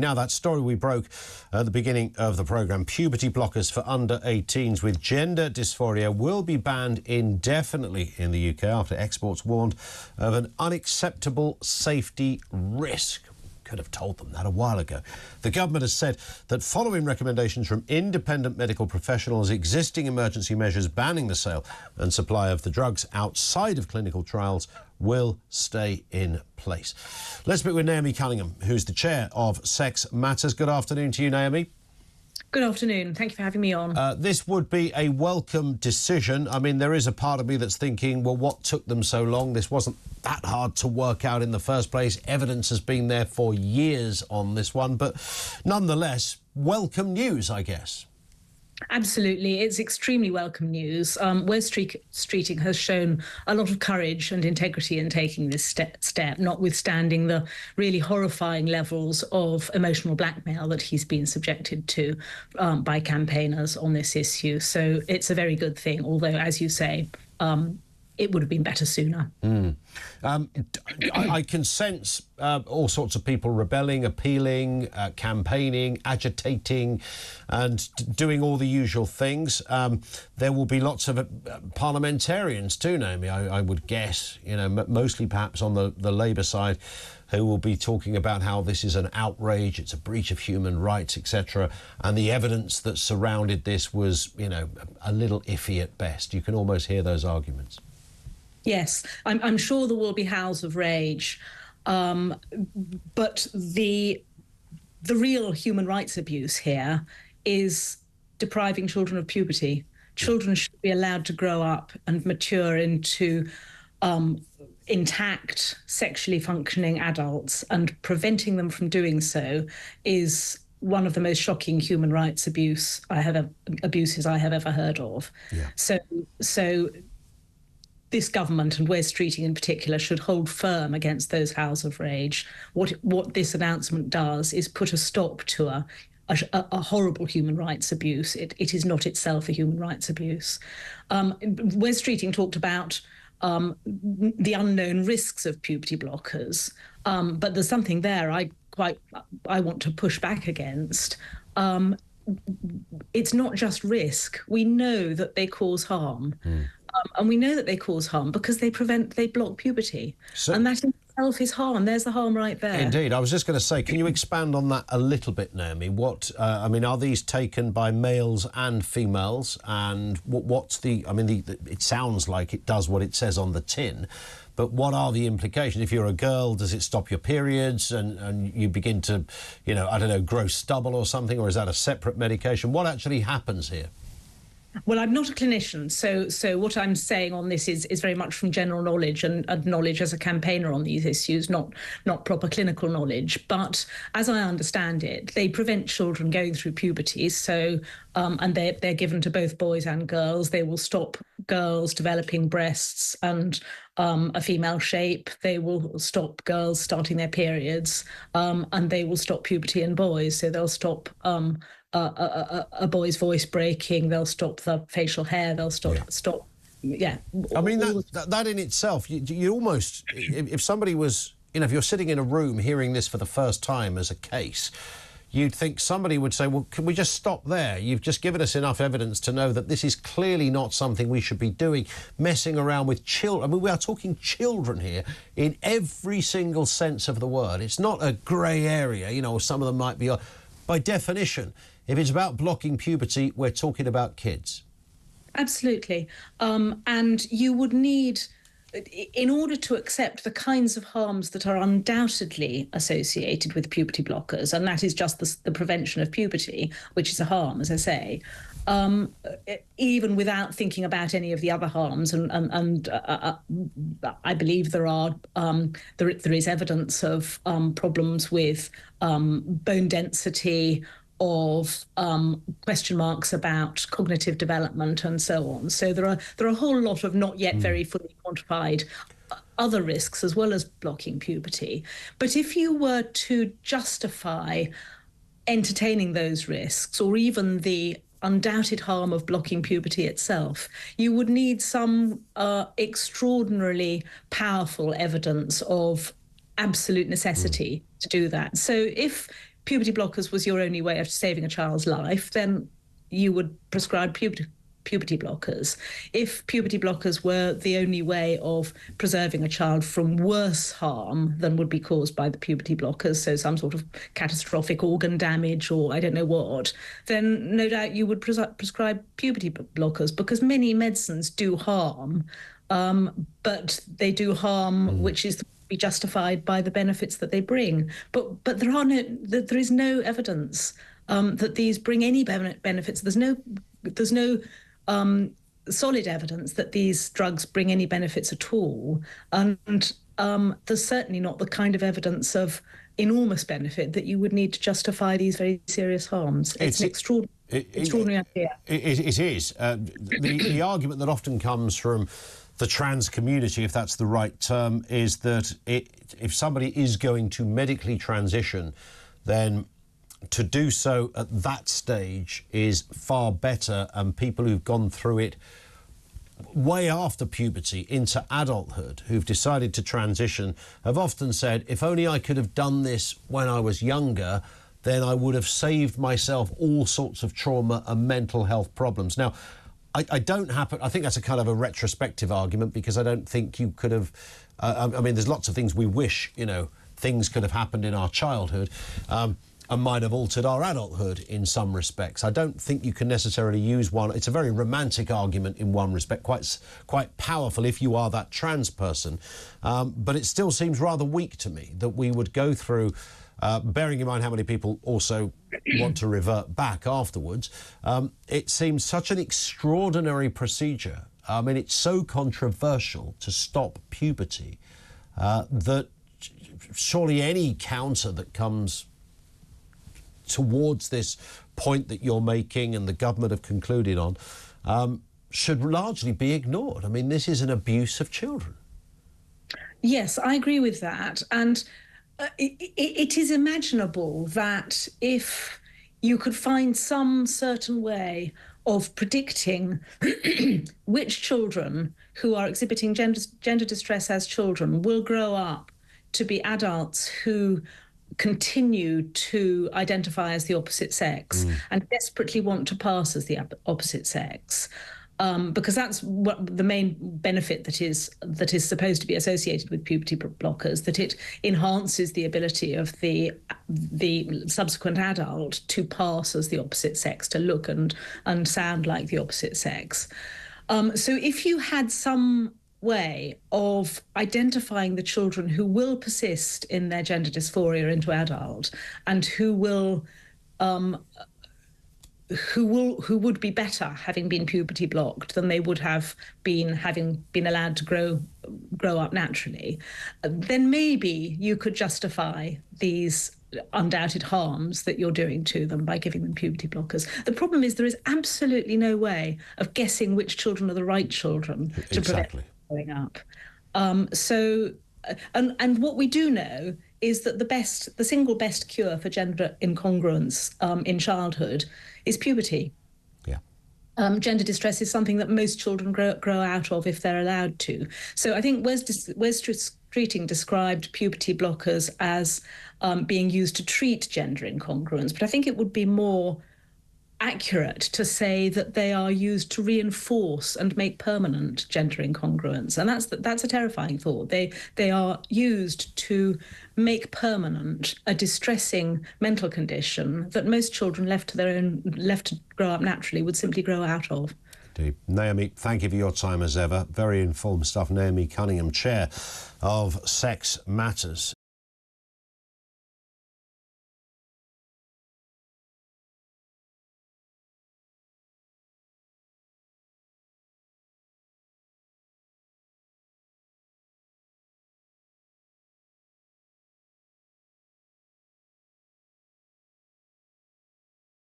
Now, that story we broke at the beginning of the programme, puberty blockers for under 18s with gender dysphoria will be banned indefinitely in the UK after exports warned of an unacceptable safety risk. Could have told them that a while ago. The government has said that following recommendations from independent medical professionals, existing emergency measures banning the sale and supply of the drugs outside of clinical trials will stay in place. Let's speak with Naomi Cunningham, who's the chair of Sex Matters. Good afternoon to you, Naomi. Good afternoon. Thank you for having me on. This would be a welcome decision. I mean, there is a part of me that's thinking, well, what took them so long? This wasn't that hard to work out in the first place. Evidence has been there for years on this one. But nonetheless, welcome news, I guess. Absolutely. It's extremely welcome news. Wes Streeting has shown a lot of courage and integrity in taking this step, notwithstanding the really horrifying levels of emotional blackmail that he's been subjected to by campaigners on this issue. So it's a very good thing, although, as you say, it would have been better sooner. I can sense all sorts of people rebelling, appealing, campaigning, agitating and doing all the usual things. There will be lots of parliamentarians too, Naomi, I would guess, you know, mostly perhaps on the Labour side, who will be talking about how this is an outrage, it's a breach of human rights, etc. And the evidence that surrounded this was, you know, a little iffy at best. You can almost hear those arguments. Yes, I'm sure there will be howls of rage, but the real human rights abuse here is depriving children of puberty. Children should be allowed to grow up and mature into intact, sexually functioning adults, and preventing them from doing so is one of the most shocking human rights abuses I have ever heard of. Yeah. So this government, and Wes Streeting in particular, should hold firm against those howls of rage. What this announcement does is put a stop to a horrible human rights abuse. It is not itself a human rights abuse. Wes Streeting talked about the unknown risks of puberty blockers, but there's something there I want to push back against. It's not just risk. We know that they cause harm. And we know that they cause harm because they block puberty. And that in itself is harm. There's the harm right there. Indeed. I was just going to say, can you expand on that a little bit, Naomi? I mean, are these taken by males and females? And what's it sounds like it does what it says on the tin, but what are the implications? If you're a girl, does it stop your periods and you begin to, you know, I don't know, grow stubble or something? Or is that a separate medication? What actually happens here? Well, I'm not a clinician, so what I'm saying on this is very much from general knowledge and knowledge as a campaigner on these issues, not proper clinical knowledge. But as I understand it, they prevent children going through puberty. So and they're given to both boys and girls. They will stop girls developing breasts and a female shape. They will stop girls starting their periods, and they will stop puberty in boys. So they'll stop a boy's voice breaking, they'll stop the facial hair, they'll stop. I mean, that in itself, you almost, if somebody was, you know, if you're sitting in a room hearing this for the first time as a case, you'd think somebody would say, well, can we just stop there? You've just given us enough evidence to know that this is clearly not something we should be doing, messing around with children. I mean, we are talking children here in every single sense of the word. It's not a grey area, you know, some of them might be, by definition, if it's about blocking puberty, we're talking about kids. Absolutely. And you would need, in order to accept the kinds of harms that are undoubtedly associated with puberty blockers, and that is just the prevention of puberty, which is a harm, as I say, even without thinking about any of the other harms, and I believe there is evidence of problems with bone density, of question marks about cognitive development and so on. So there are a whole lot of not yet very fully quantified other risks as well as blocking puberty. But if you were to justify entertaining those risks, or even the undoubted harm of blocking puberty itself, you would need some extraordinarily powerful evidence of absolute necessity to do that. So if puberty blockers was your only way of saving a child's life, then you would prescribe puberty blockers. If puberty blockers were the only way of preserving a child from worse harm than would be caused by the puberty blockers, so some sort of catastrophic organ damage or I don't know what, then no doubt you would prescribe puberty blockers, because many medicines do harm, but they do harm which is be justified by the benefits that they bring. But there is no evidence that these bring any benefits. There's no solid evidence that these drugs bring any benefits at all, and there's certainly not the kind of evidence of enormous benefit that you would need to justify these very serious harms. It's an extraordinary idea. It is. The argument that often comes from the trans community, if that's the right term, is that if somebody is going to medically transition, then to do so at that stage is far better, and people who've gone through it way after puberty into adulthood, who've decided to transition, have often said, if only I could have done this when I was younger, then I would have saved myself all sorts of trauma and mental health problems. Now, I think that's a kind of a retrospective argument, because I don't think you could have... I mean, there's lots of things we wish, things could have happened in our childhood and might have altered our adulthood in some respects. I don't think you can necessarily use one. It's a very romantic argument in one respect, quite powerful if you are that trans person. But it still seems rather weak to me that we would go through... bearing in mind how many people also want to revert back afterwards, it seems such an extraordinary procedure. I mean, it's so controversial to stop puberty that surely any counter that comes towards this point that you're making and the government have concluded on should largely be ignored. I mean, this is an abuse of children. Yes, I agree with that. And it is imaginable that if you could find some certain way of predicting which children who are exhibiting gender distress as children will grow up to be adults who continue to identify as the opposite sex and desperately want to pass as the opposite sex. Because that's what the main benefit that is supposed to be associated with puberty blockers, that it enhances the ability of the subsequent adult to pass as the opposite sex, to look and sound like the opposite sex. So if you had some way of identifying the children who will persist in their gender dysphoria into adult and who would be better having been puberty blocked than they would have been having been allowed to grow up naturally, then maybe you could justify these undoubted harms that you're doing to them by giving them puberty blockers. The problem is there is absolutely no way of guessing which children are the right children to prevent growing up. And what we do know is that the single best cure for gender incongruence in childhood is puberty. Yeah. Gender distress is something that most children grow out of if they're allowed to. So I think Wes Streeting described puberty blockers as being used to treat gender incongruence, but I think it would be more accurate to say that they are used to reinforce and make permanent gender incongruence, and that's a terrifying thought. They are used to make permanent a distressing mental condition that most children left to grow up naturally would simply grow out of. Indeed. Naomi, thank you for your time as ever. Very informed stuff. Naomi Cunningham, Chair of Sex Matters.